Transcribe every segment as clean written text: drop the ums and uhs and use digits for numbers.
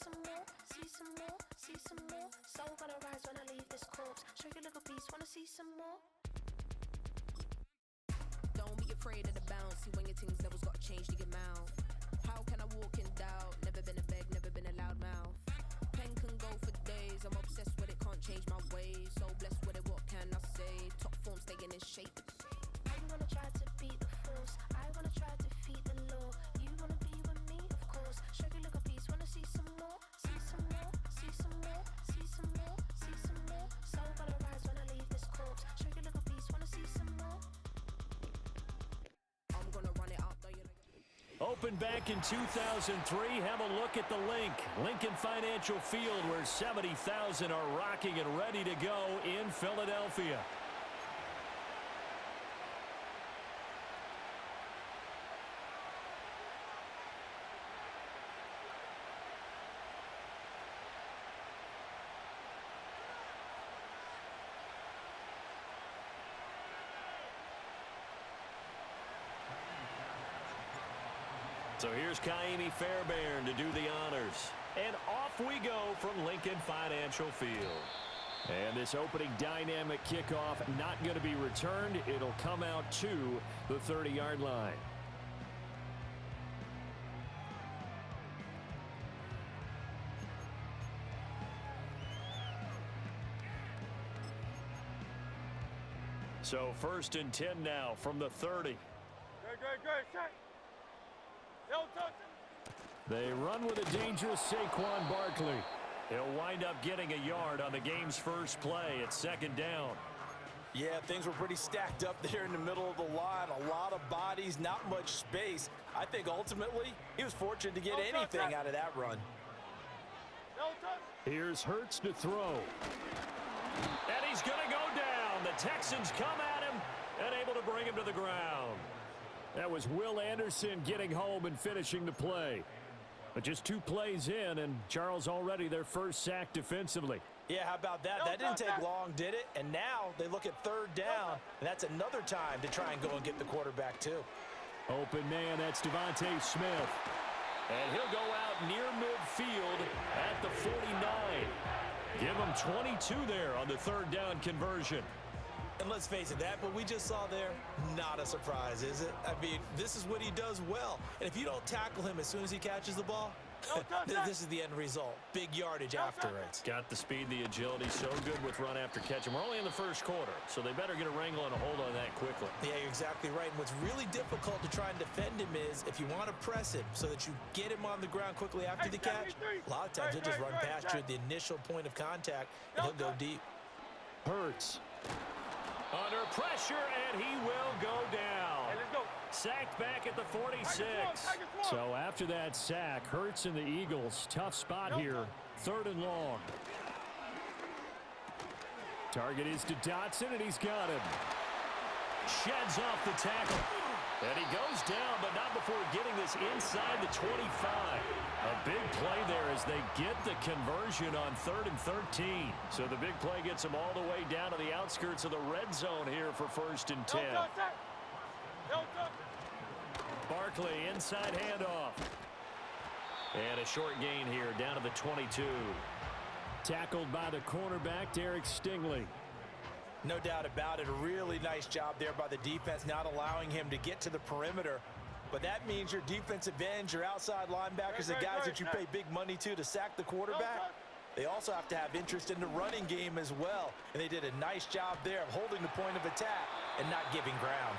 some more, see some more, see some more. Soul gonna rise when I leave this corpse. Show you little beast, wanna see some more? Don't be afraid of the bounce. See when your things levels gotta change to get mouth. How can I walk in doubt? Never been a beg, never been a loud mouth. Pen can go for days. I'm obsessed with it, can't change my ways. So blessed with it, what can I say? Top form staying in shape. I wanna try to beat the force. I wanna try to defeat the law. You wanna be with me, of course. Show you little beast, wanna see some more, see some more, see some more, see some more, see some more. Soul gonna rise when I leave this corpse. Show you little beast, wanna see some more? I'm gonna run it up, though you know. Opened back in 2003. Have a look at the Lincoln Financial Field, where 70,000 are rocking and ready to go in Philadelphia. So here's Kaimi Fairbairn to do the honors. And off we go from Lincoln Financial Field. And this opening dynamic kickoff not going to be returned. It'll come out to the 30-yard line. So 1st and 10 now from the 30. Great. Check. They run with a dangerous Saquon Barkley. He'll wind up getting a yard on the game's first play at 2nd down. Yeah, things were pretty stacked up there in the middle of the line. A lot of bodies, not much space. I think ultimately he was fortunate to get anything out of that run. Here's Hurts to throw. And he's going to go down. The Texans come at him and able to bring him to the ground. That was Will Anderson getting home and finishing the play. But just 2 plays in, and Charles already their first sack defensively. Yeah, how about that? That didn't take long, did it? And now they look at 3rd down, and that's another time to try and go and get the quarterback too. Open man, that's Devontae Smith. And he'll go out near midfield at the 49. Give him 22 there on the 3rd down conversion. And let's face it, that what we just saw there, not a surprise, is it? I mean, this is what he does well. And if you don't tackle him as soon as he catches the ball, this is the end result. Big yardage after it. Got the speed, the agility, so good with run after catch. And we're only in the 1st quarter, so they better get a wrangle and a hold on that quickly. Yeah, you're exactly right. And what's really difficult to try and defend him is if you want to press him so that you get him on the ground quickly after the catch, a lot of times he'll just run past you at the initial point of contact, and he'll go deep. Hurts. Under pressure, and he will go down. Let's go. Sacked back at the 46. So after that sack, Hurts and the Eagles, tough spot here. 3rd and long. Target is to Dotson, and he's got him. Sheds off the tackle. And he goes down, but not before getting this inside the 25. A big play there as they get the conversion on 3rd and 13. So the big play gets them all the way down to the outskirts of the red zone here for 1st and 10. Barkley, inside handoff. And a short gain here down to the 22. Tackled by the cornerback, Derek Stingley. No doubt about it. A really nice job there by the defense, not allowing him to get to the perimeter. But that means your defensive ends, your outside linebackers, the guys that you pay big money to sack the quarterback, they also have to have interest in the running game as well. And they did a nice job there of holding the point of attack and not giving ground.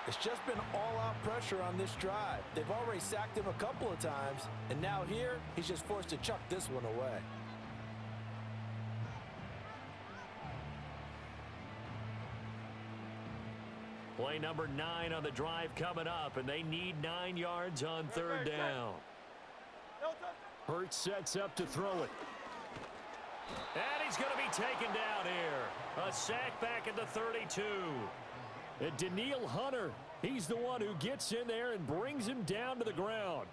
It's just been all-out pressure on this drive. They've already sacked him a couple of times, and now here, he's just forced to chuck this one away. Play number 9 on the drive coming up, and they need 9 yards on 3rd down. Hurts sets up to throw it. And he's going to be taken down here. A sack back at the 32. And Danielle Hunter, he's the one who gets in there and brings him down to the ground.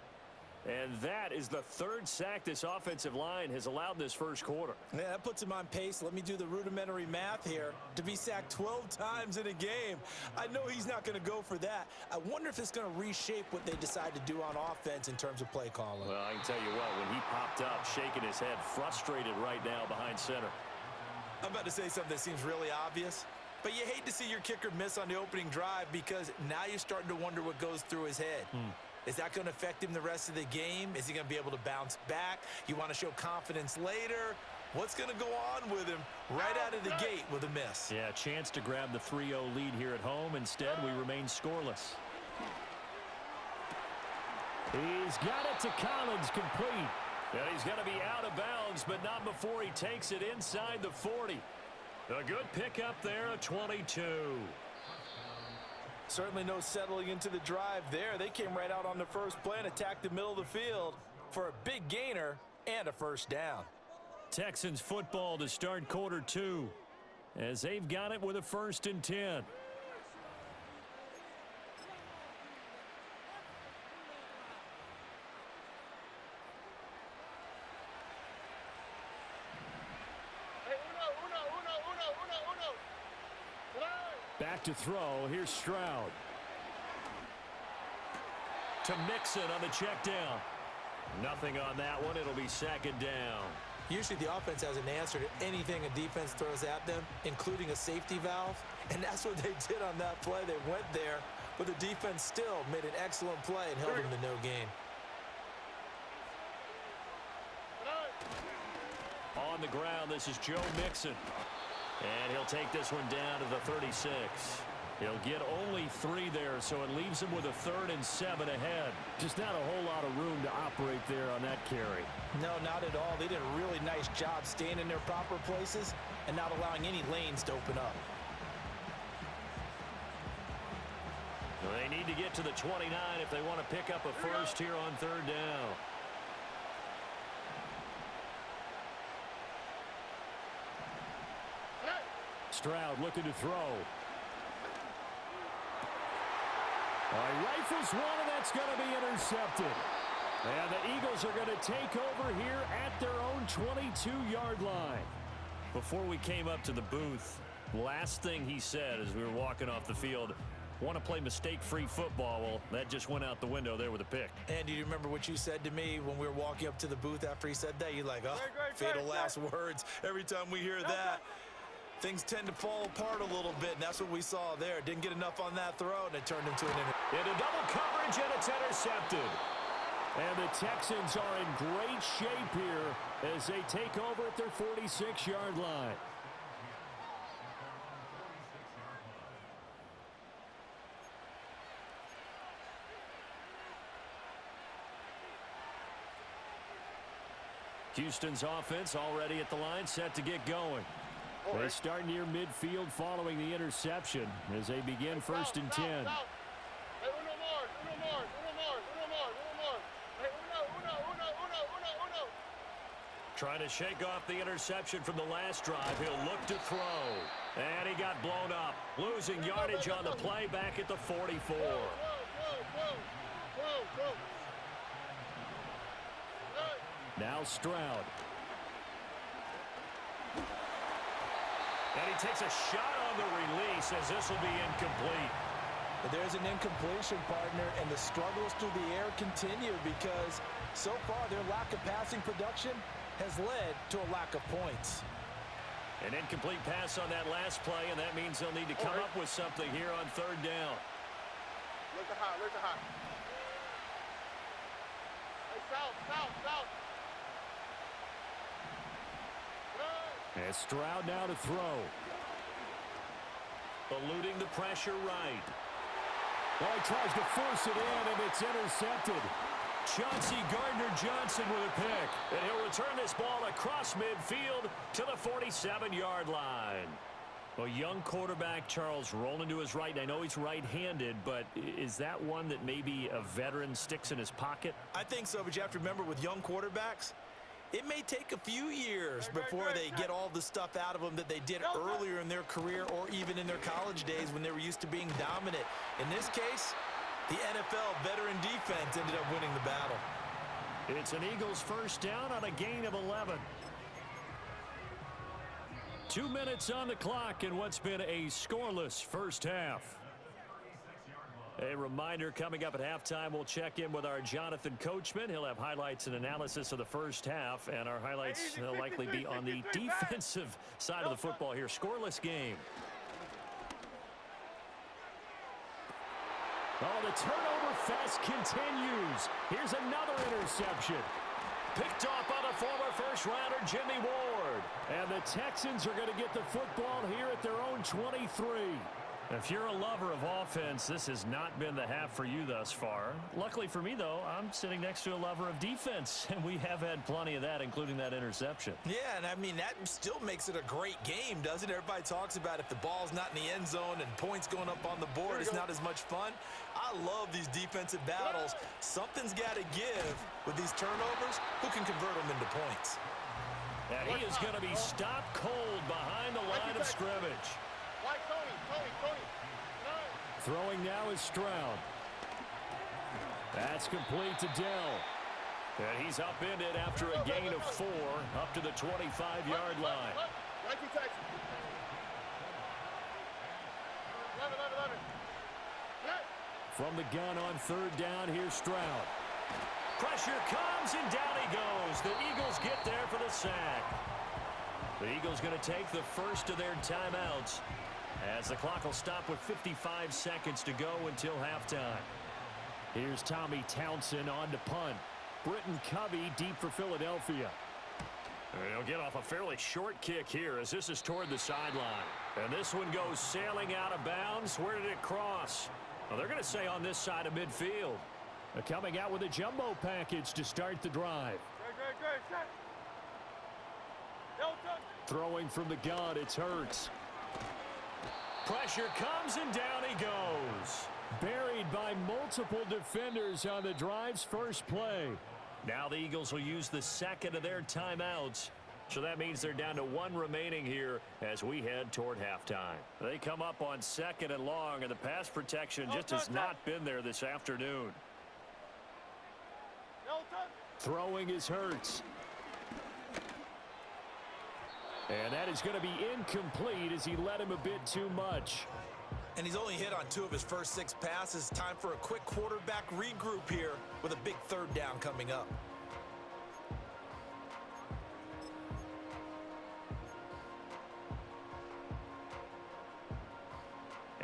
And that is the third sack this offensive line has allowed this first quarter. Yeah, that puts him on pace. Let me do the rudimentary math here. To be sacked 12 times in a game, I know he's not going to go for that. I wonder if it's going to reshape what they decide to do on offense in terms of play calling. Well, I can tell you what, when he popped up, shaking his head, frustrated right now behind center. I'm about to say something that seems really obvious, but you hate to see your kicker miss on the opening drive because now you're starting to wonder what goes through his head. Is that going to affect him the rest of the game? Is he going to be able to bounce back? You want to show confidence later? What's going to go on with him right out of the gate with a miss? Yeah, chance to grab the 3-0 lead here at home. Instead, we remain scoreless. He's got it to Collins, complete. And he's going to be out of bounds, but not before he takes it inside the 40. A good pickup there, a 22. Certainly no settling into the drive there. They came right out on the first play and attacked the middle of the field for a big gainer and a first down. Texans football to start quarter 2 as they've got it with a 1st and 10. Back to throw. Here's Stroud. To Mixon on the check down. Nothing on that one. It'll be 2nd down. Usually the offense has an answer to anything a defense throws at them, including a safety valve. And that's what they did on that play. They went there, but the defense still made an excellent play and held them to no gain. On the ground, this is Joe Mixon. And he'll take this one down to the 36. He'll get only 3 there, so it leaves him with a 3rd and 7 ahead. Just not a whole lot of room to operate there on that carry. No, not at all. They did a really nice job staying in their proper places and not allowing any lanes to open up. Well, they need to get to the 29 if they want to pick up a first here on 3rd down. Stroud looking to throw. Rifles one, and that's going to be intercepted. And the Eagles are going to take over here at their own 22-yard line. Before we came up to the booth, last thing he said as we were walking off the field, want to play mistake-free football. Well, that just went out the window there with a pick. And do you remember what you said to me when we were walking up to the booth after he said that? You're like, oh, fatal last words. Every time we hear that, things tend to fall apart a little bit, and that's what we saw there. Didn't get enough on that throw, and it turned into an into double coverage, and it's intercepted. And the Texans are in great shape here as they take over at their 46-yard line. Houston's offense already at the line, set to get going. They start near midfield following the interception as they begin 1st and 10. Trying to shake off the interception from the last drive. He'll look to throw. And he got blown up. Losing yardage on the play back at the 44. Now Stroud. And he takes a shot on the release as this will be incomplete. But there's an incompletion, partner, and the struggles through the air continue because so far their lack of passing production has led to a lack of points. An incomplete pass on that last play, and that means they'll need to come up with something here on 3rd down. Look at hot, look at hot. Hey, south. And Stroud now to throw. Eluding the pressure right. Well, he tries to force it in, and it's intercepted. Chauncey Gardner-Johnson with a pick. And he'll return this ball across midfield to the 47-yard line. Well, young quarterback Charles rolling to his right. I know he's right-handed, but is that one that maybe a veteran sticks in his pocket? I think so, but you have to remember with young quarterbacks, it may take a few years before they get all the stuff out of them that they did earlier in their career or even in their college days when they were used to being dominant. In this case, the NFL veteran defense ended up winning the battle. It's an Eagles first down on a gain of 11. 2 minutes on the clock in what's been a scoreless first half. A reminder, coming up at halftime, we'll check in with our Jonathan Coachman. He'll have highlights and analysis of the first half, and our highlights will likely be on the defensive side of the football here. Scoreless game. Oh, the turnover fest continues. Here's another interception. Picked off by the former first-rounder Jimmy Ward. And the Texans are going to get the football here at their own 23. If you're a lover of offense, this has not been the half for you thus far. Luckily for me, though, I'm sitting next to a lover of defense, and we have had plenty of that, including that interception. Yeah, and I mean, that still makes it a great game, doesn't it? Everybody talks about if the ball's not in the end zone and points going up on the board, it's not as much fun. I love these defensive battles. Something's got to give with these turnovers. Who can convert them into points? And he is going to be stopped cold behind the line of scrimmage. Tony. Throwing now is Stroud. That's complete to Dell. And he's upended after a gain of 4 up to the 25-yard line. From the gun on third down, here's Stroud. Pressure comes, and down he goes. The Eagles get there for the sack. The Eagles going to take the first of their timeouts, as the clock will stop with 55 seconds to go until halftime. Here's Tommy Townsend on to punt. Britton Covey deep for Philadelphia. And he'll get off a fairly short kick here as this is toward the sideline. And this one goes sailing out of bounds. Where did it cross? Well, they're going to say on this side of midfield. Coming out with a jumbo package to start the drive. Throwing from the gun, it's Hurts. Pressure comes, and down he goes. Buried by multiple defenders on the drive's first play. Now the Eagles will use the second of their timeouts. So that means they're down to 1 remaining here as we head toward halftime. They come up on second and long, and the pass protection just has not been there this afternoon. Throwing is Hurts. And that is going to be incomplete as he led him a bit too much. And he's only hit on 2 of his first 6 passes. Time for a quick quarterback regroup here with a big third down coming up.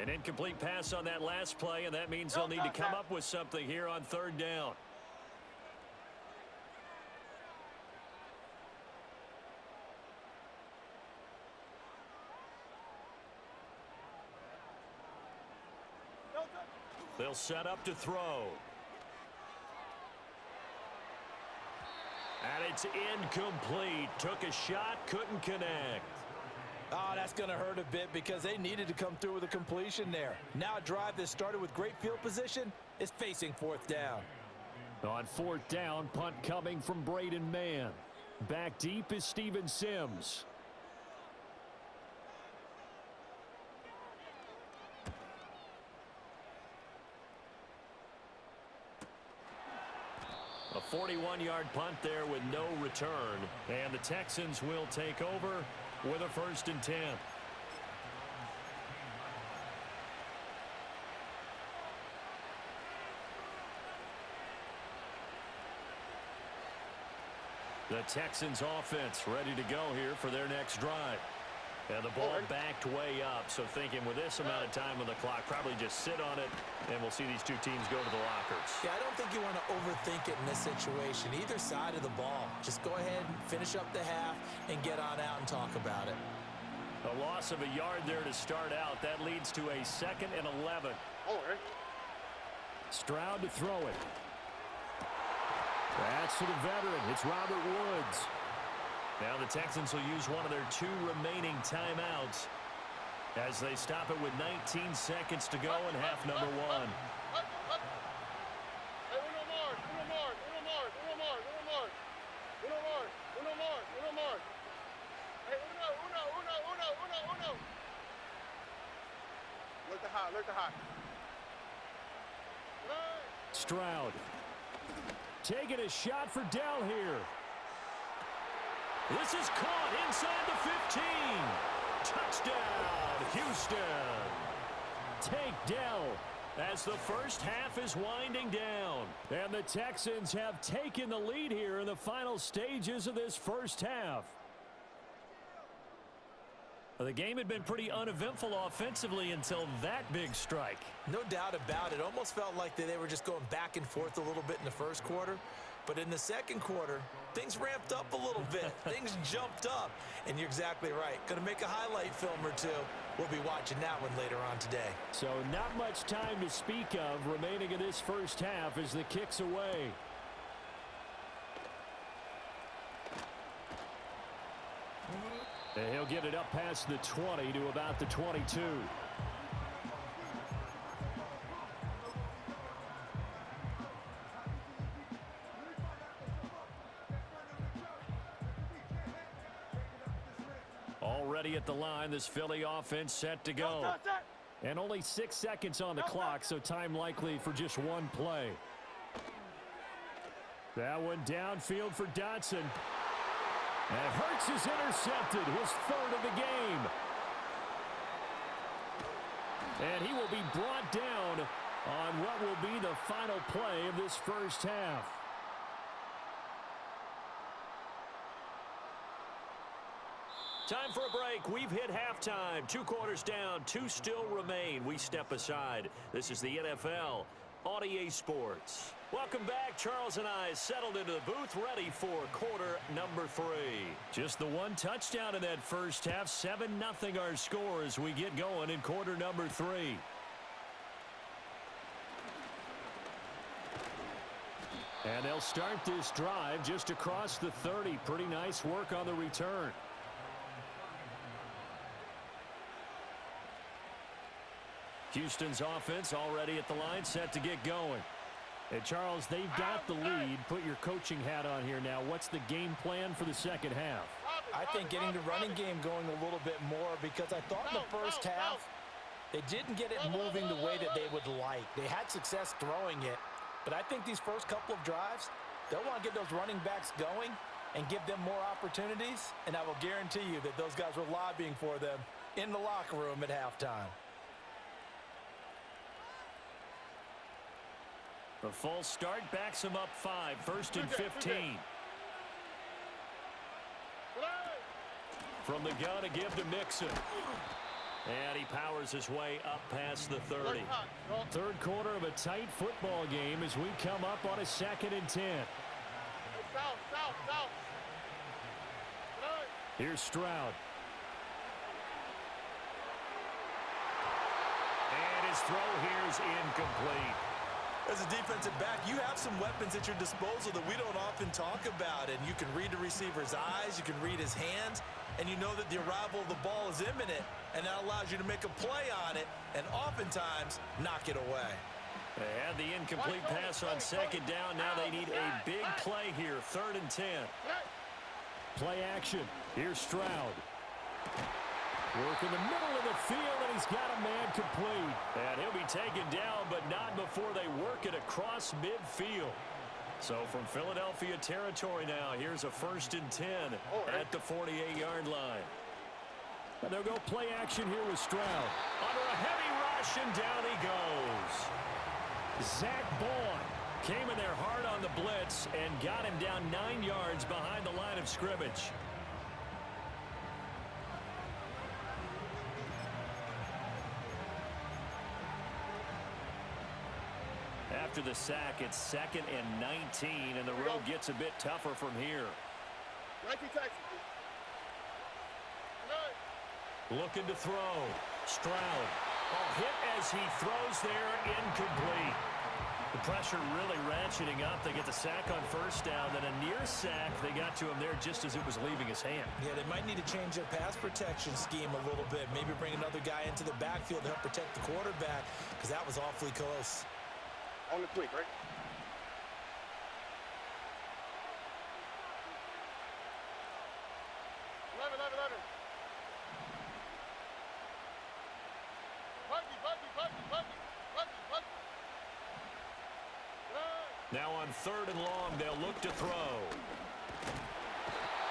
An incomplete pass on that last play, and that means they'll need to come up with something here on third down. They'll set up to throw. And it's incomplete. Took a shot, couldn't connect. Oh, that's going to hurt a bit because they needed to come through with a completion there. Now a drive that started with great field position is facing fourth down. On fourth down, punt coming from Braden Mann. Back deep is Steven Sims. A 41-yard punt there with no return. And the Texans will take over with a 1st and 10. The Texans offense ready to go here for their next drive. And the ball backed way up, so thinking with this amount of time on the clock, probably just sit on it, and we'll see these two teams go to the lockers. Yeah, I don't think you want to overthink it in this situation. Either side of the ball. Just go ahead and finish up the half and get on out and talk about it. A loss of a yard there to start out. That leads to a 2nd and 11. Stroud to throw it. That's to the veteran. It's Robert Woods. Now the Texans will use one of their 2 remaining timeouts as they stop it with 19 seconds to go in half number 1. Stroud. Taking a shot for Dell here. This is caught inside the 15. Touchdown, Houston. Take Dell as the first half is winding down. And the Texans have taken the lead here in the final stages of this first half. The game had been pretty uneventful offensively until that big strike. No doubt about it. Almost felt like they were just going back and forth a little bit in the first quarter. But in the second quarter, things ramped up a little bit. Things jumped up. And you're exactly right. Going to make a highlight film or two. We'll be watching that one later on today. So not much time to speak of remaining in this first half as the kick's away. And he'll get it up past the 20 to about the 22. Already at the line, this Philly offense set to go. And only 6 seconds on the clock, so time likely for just one play. That one downfield for Dotson. And Hurts is intercepted, his third of the game. And he will be brought down on what will be the final play of this first half. Time for a break. We've hit halftime. 2 quarters down, 2 still remain. We step aside. This is the NFL on EA Sports. Welcome back. Charles and I settled into the booth, ready for quarter number 3. Just the one touchdown in that first half. 7-0 our score as we get going in quarter number 3. And they'll start this drive just across the 30. Pretty nice work on the return. Houston's offense already at the line, set to get going. And Charles, they've got the lead. Put your coaching hat on here now. What's the game plan for the second half? I think getting the running game going a little bit more, because I thought in the first half they didn't get it moving the way that they would like. They had success throwing it, but I think these first couple of drives, they'll want to get those running backs going and give them more opportunities, and I will guarantee you that those guys were lobbying for them in the locker room at halftime. The false start backs him up 5, 1st and 15. From the gun to give to Mixon. And he powers his way up past the 30. Third quarter of a tight football game as we come up on a 2nd and 10. Here's Stroud. And his throw here is incomplete. As a defensive back, you have some weapons at your disposal that we don't often talk about. And you can read the receiver's eyes, you can read his hands, and you know that the arrival of the ball is imminent, and that allows you to make a play on it and oftentimes knock it away. They had the incomplete pass on 2nd down. Now they need a big play here, 3rd and 10. Play action. Here's Stroud. Work in the middle of the field, and he's got a man complete. And he'll be taken down, but not before they work it across midfield. So from Philadelphia territory now, here's a 1st and 10 at the 48-yard line. And they'll go play action here with Stroud. Under a heavy rush, and down he goes. Zach Bowen came in there hard on the blitz and got him down 9 yards behind the line of scrimmage. After the sack, it's 2nd and 19, and the road gets a bit tougher from here. Looking to throw. Stroud. Hit as he throws there, incomplete. The pressure really ratcheting up. They get the sack on 1st down, then a near sack. They got to him there just as it was leaving his hand. Yeah, they might need to change their pass protection scheme a little bit. Maybe bring another guy into the backfield to help protect the quarterback, because that was awfully close. On the tweak, right? 11. Buggy. Now on 3rd and long, they'll look to throw.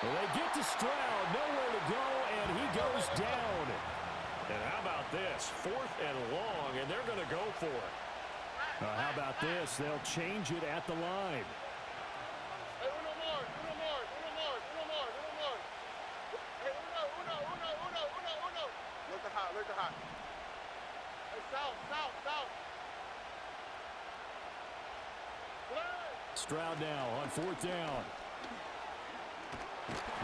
Well, they get to Stroud, nowhere to go, and he goes down. And how about this? 4th and long, and they're going to go for it. How about this? They'll change it at the line. Hey, uno more. Hey, uno. Look at hot. Hey, south. Stroud now on 4th down.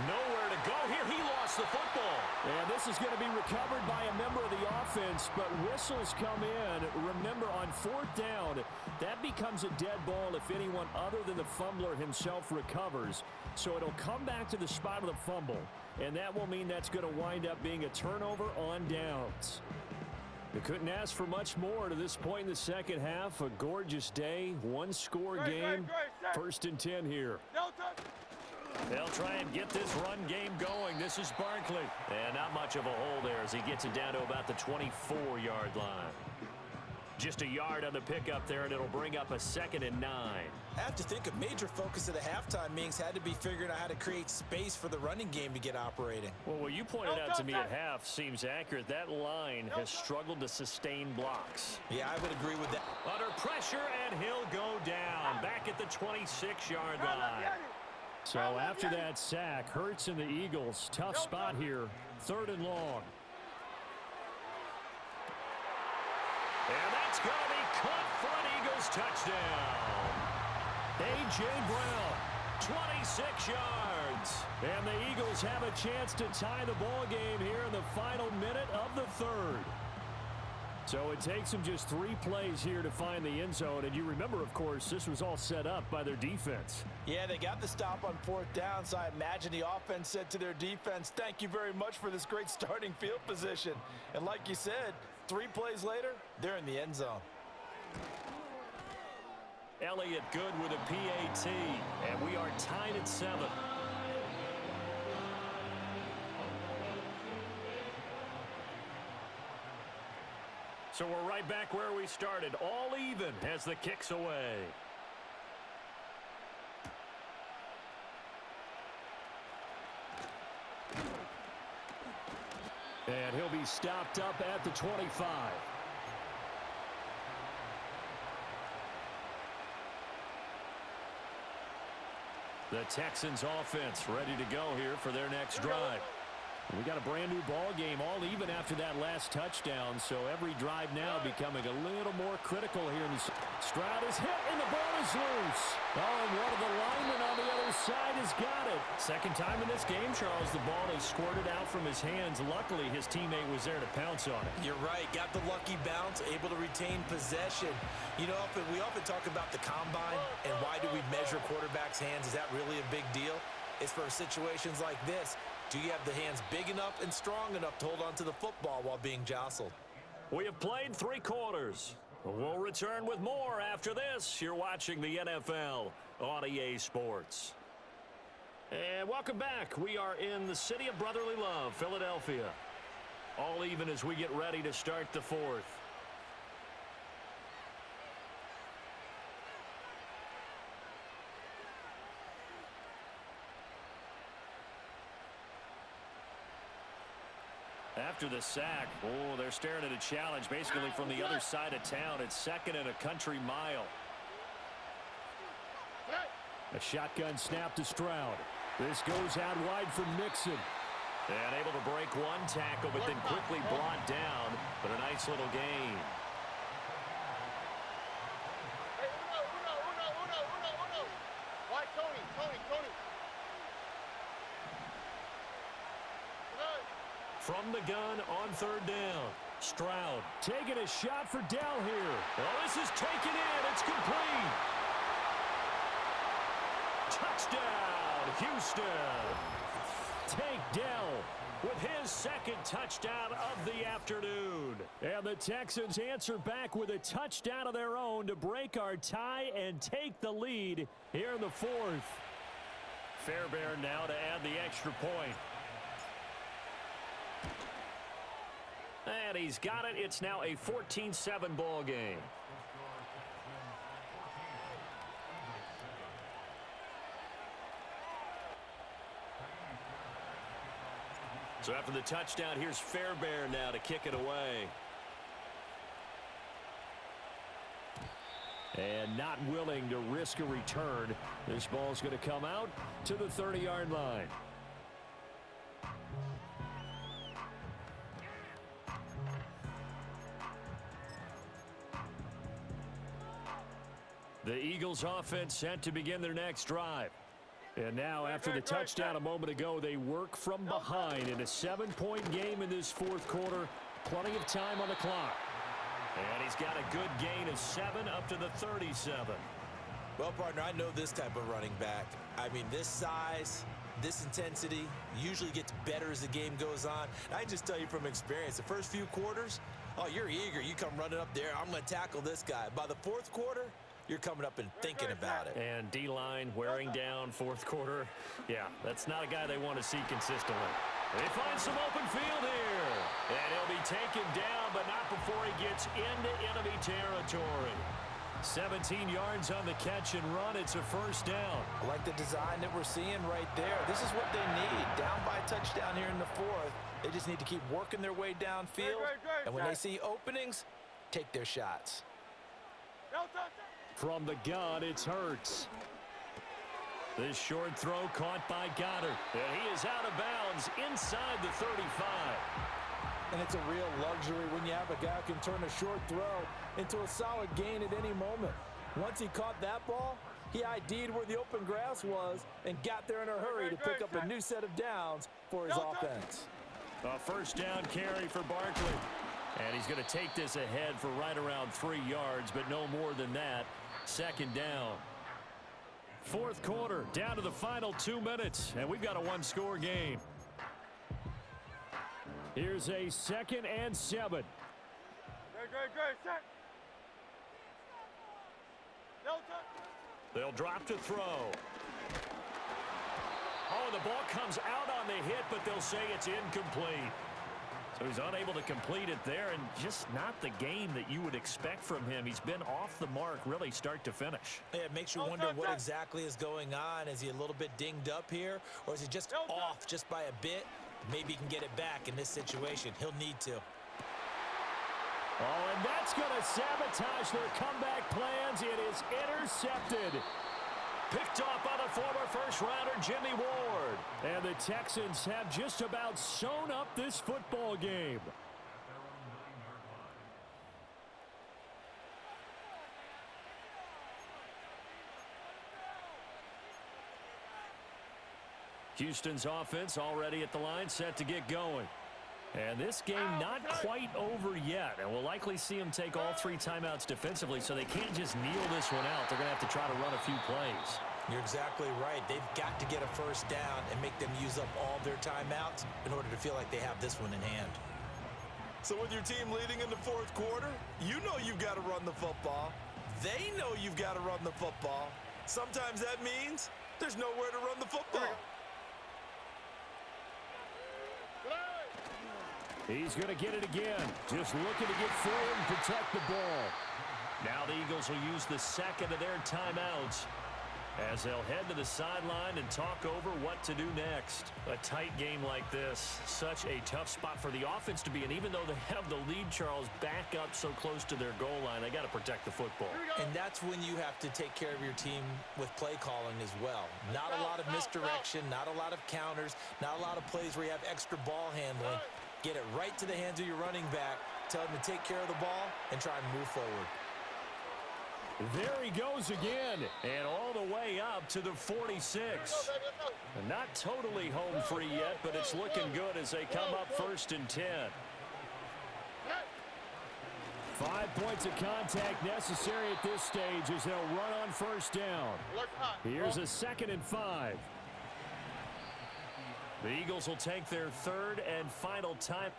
Nowhere to go here. He lost the football. And this is going to be recovered by a member of the offense, but whistles come in. Remember, on 4th down, that becomes a dead ball if anyone other than the fumbler himself recovers. So it'll come back to the spot of the fumble, and that will mean that's going to wind up being a turnover on downs. They couldn't ask for much more to this point in the second half. A gorgeous day, one-score game. 1st and 10 here. They'll try and get this run game going. This is Barkley. And not much of a hole there as he gets it down to about the 24-yard line. Just a yard on the pickup there, and it'll bring up a 2nd and 9. I have to think a major focus of the halftime meetings had to be figuring out how to create space for the running game to get operating. Well, what you pointed out to me at half seems accurate. That line has struggled to sustain blocks. Yeah, I would agree with that. Under pressure, and he'll go down. Back at the 26-yard line. So after that sack, Hurts and the Eagles, tough spot here, 3rd and long. And that's going to be caught for an Eagles touchdown. A.J. Brown, 26 yards. And the Eagles have a chance to tie the ball game here in the final minute of the 3rd. So it takes them just 3 plays here to find the end zone. And you remember, of course, this was all set up by their defense. Yeah, they got the stop on 4th down, so I imagine the offense said to their defense, thank you very much for this great starting field position. And like you said, 3 plays later, they're in the end zone. Elliott good with a PAT, and we are tied at 7. So we're right back where we started, all even as the kick's away. And he'll be stopped up at the 25. The Texans offense ready to go here for their next drive. We got a brand new ball game, all even after that last touchdown, so every drive now becoming a little more critical here. Stroud is hit, and the ball is loose. Oh, and one of the linemen on the other side has got it. Second time in this game, Charles, the ball has squirted out from his hands. Luckily, his teammate was there to pounce on it. You're right. Got the lucky bounce, able to retain possession. You know, we often talk about the combine and why do we measure quarterbacks' hands. Is that really a big deal? It's for situations like this. Do you have the hands big enough and strong enough to hold on to the football while being jostled? We have played 3 quarters. We'll return with more after this. You're watching the NFL on EA Sports. And welcome back. We are in the city of brotherly love, Philadelphia. All even as we get ready to start the 4th. After the sack, they're staring at a challenge basically from the other side of town. It's 2nd and a country mile. A shotgun snap to Stroud. This goes out wide for Mixon. And able to break one tackle, but then quickly brought down. But a nice little gain. Hey, uno. Why, Tony. From the gun on 3rd down. Stroud taking a shot for Dell here. Oh, this is taken in. It's complete. Touchdown, Houston. Tank Dell with his 2nd touchdown of the afternoon. And the Texans answer back with a touchdown of their own to break our tie and take the lead here in the 4th. Fairbairn now to add the extra point. And he's got it. It's now a 14-7 ball game. So after the touchdown, here's Fairbairn now to kick it away. And not willing to risk a return. This ball's going to come out to the 30-yard line. The Eagles offense set to begin their next drive. And now, after the touchdown a moment ago, they work from behind in a 7-point game in this fourth quarter. Plenty of time on the clock. And he's got a good gain of 7 up to the 37. Well, partner, I know this type of running back. I mean, this size, this intensity usually gets better as the game goes on. I just tell you from experience, the first few quarters, oh, you're eager. You come running up there. I'm going to tackle this guy. By the fourth quarter, you're coming up and thinking about it. And D-line wearing down fourth quarter. Yeah, that's not a guy they want to see consistently. They find some open field here. And he'll be taken down, but not before he gets into enemy territory. 17 yards on the catch and run. It's a first down. I like the design that we're seeing right there. This is what they need. Down by a touchdown here in the fourth. They just need to keep working their way downfield. And when they see openings, take their shots. From the gun, it's Hurts. This short throw caught by Goddard. And he is out of bounds inside the 35. And it's a real luxury when you have a guy who can turn a short throw into a solid gain at any moment. Once he caught that ball, he ID'd where the open grass was and got there in a hurry to pick up a new set of downs for his offense. A first down carry for Barkley. And he's going to take this ahead for right around 3 yards, but no more than that. Second down. Fourth quarter, down to the final 2 minutes, and we've got a one-score game. Here's a 2nd and 7. They'll drop to throw. Oh, the ball comes out on the hit, but they'll say it's incomplete. So he's unable to complete it there, and just not the game that you would expect from him. He's been off the mark really start to finish. Yeah, it makes you wonder what exactly is going on. Is he a little bit dinged up here, or is he just off just by a bit? Maybe he can get it back in this situation. He'll need to. Oh, and that's going to sabotage their comeback plans. It is intercepted. Picked off by the former first-rounder Jimmy Ward. And the Texans have just about sewn up this football game. Houston's offense already at the line, set to get going. And this game not quite over yet. And we'll likely see them take all 3 timeouts defensively, so they can't just kneel this one out. They're going to have to try to run a few plays. You're exactly right. They've got to get a first down and make them use up all their timeouts in order to feel like they have this one in hand. So with your team leading in the fourth quarter, you know you've got to run the football. They know you've got to run the football. Sometimes that means there's nowhere to run the football. He's going to get it again. Just looking to get forward and protect the ball. Now the Eagles will use the 2nd of their timeouts as they'll head to the sideline and talk over what to do next. A tight game like this, such a tough spot for the offense to be in. Even though they have the lead, Charles, back up so close to their goal line, they got to protect the football. And that's when you have to take care of your team with play calling as well. Not a lot of misdirection, not a lot of counters, not a lot of plays where you have extra ball handling. Get it right to the hands of your running back. Tell him to take care of the ball and try and move forward. There he goes again, and all the way up to the 46. Not totally home free yet, but it's looking good as they come up 1st and 10. 5 points of contact necessary at this stage as they'll run on first down. Here's a 2nd and 5. The Eagles will take their 3rd and final time.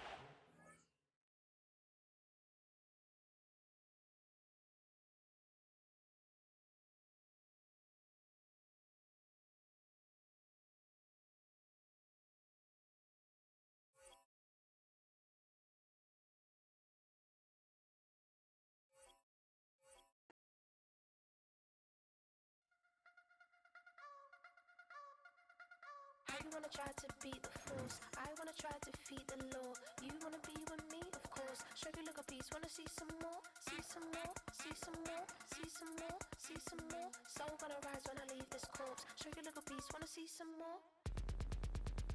I wanna try to beat the force. I wanna try to defeat the law. You wanna be with me, of course. Show you look a piece, wanna see some more, see some more, see some more, see some more, see some more. Soul gonna rise when I leave this corpse. Show you look a piece, wanna see some more.